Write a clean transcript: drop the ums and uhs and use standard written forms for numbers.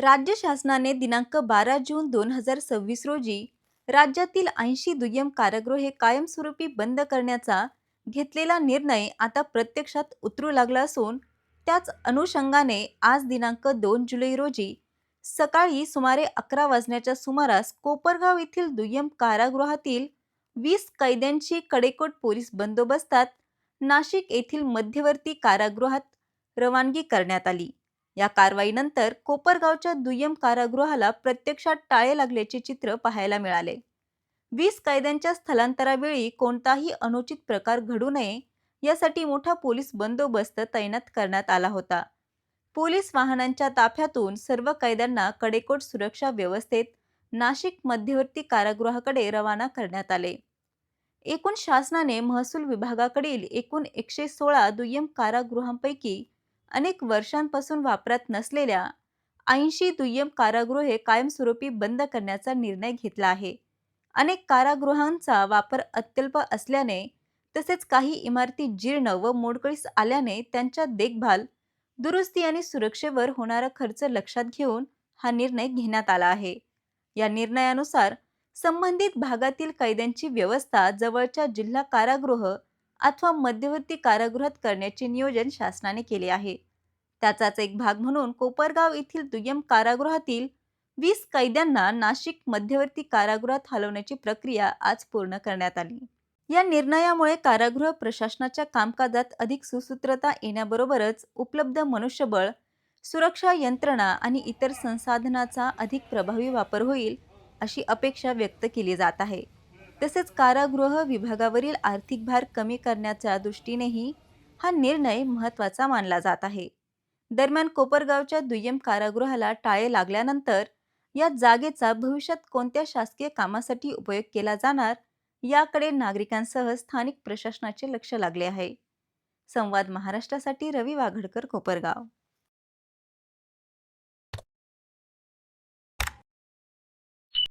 राज्य शासनाने दिनांक 12 जून 2026 रोजी राज्यातील 80 दुय्यम कारागृहे कायमस्वरूपी बंद करण्याचा घेतलेला निर्णय आता प्रत्यक्षात उतरू लागला असून त्याच अनुषंगाने आज दिनांक 2 जुलै रोजी सकाळी सुमारे 11 वाजण्याच्या सुमारास कोपरगाव येथील दुय्यम कारागृहातील 20 कैद्यांची कडेकोट पोलीस बंदोबस्तात नाशिक येथील मध्यवर्ती कारागृहात रवानगी करण्यात आली। या कारवाईनंतर कोपरगावच्या दुय्यम कारागृहाला प्रत्यक्षात टाळे लागल्याचे चित्र पाहायला मिळाले। 20 कैद्यांच्या स्थलांतरावेळी कोणताही अनुचित प्रकार घडू नये यासाठी मोठा पोलीस बंदोबस्त तैनात करण्यात आला होता। पोलीस वाहनांच्या ताफ्यातून सर्व कैद्यांना कडेकोट सुरक्षा व्यवस्थेत नाशिक मध्यवर्ती कारागृहाकडे रवाना करण्यात आले। एकूण शासनाने महसूल विभागाकडील एकूण 116 दुय्यम कारागृहांपैकी अनेक वर्षांपासून वापरात नसलेल्या 80 दुय्यम कारागृहे कायमस्वरूपी बंद करण्याचा निर्णय घेतला आहे। अनेक कारागृहांचा वापर अत्यल्प असल्याने तसेच काही इमारती जीर्ण व मोडकळीस आल्याने त्यांच्या देखभाल, दुरुस्ती आणि सुरक्षेवर होणारा खर्च लक्षात घेऊन हा निर्णय घेण्यात आला आहे। या निर्णयानुसार संबंधित भागातील कैद्यांची व्यवस्था जवळच्या जिल्हा कारागृह अथवा मध्यवर्ती कारागृहात करण्याचे नियोजन शासनाने केले आहे। त्याचाच एक भाग म्हणून कोपरगाव येथील दुय्यम कारागृहातील 20 कैद्यांना नाशिक मध्यवर्ती कारागृहात हलवण्याची प्रक्रिया आज पूर्ण करण्यात आली। या निर्णयामुळे कारागृह प्रशासनाच्या कामकाजात अधिक सुसूत्रता येण्याबरोबरच उपलब्ध मनुष्यबळ, सुरक्षा यंत्रणा आणि इतर संसाधनाचा अधिक प्रभावी वापर होईल अशी अपेक्षा व्यक्त केली जात आहे। तसेच कारागृह विभागावरील आर्थिक भार कमी करण्याच्या दृष्टीनेही हा निर्णय महत्त्वाचा मानला जात आहे। दरम्यान कोपरगावच्या दुय्यम कारागृहाला टाळे लागल्यानंतर या जागेचा भविष्यात कोणत्या शासकीय कामासाठी उपयोग केला जाणार याकडे नागरिकांसह स्थानिक प्रशासनाचे लक्ष लागले आहे। संवाद महाराष्ट्रासाठी रवी वाघडकर, कोपरगाव।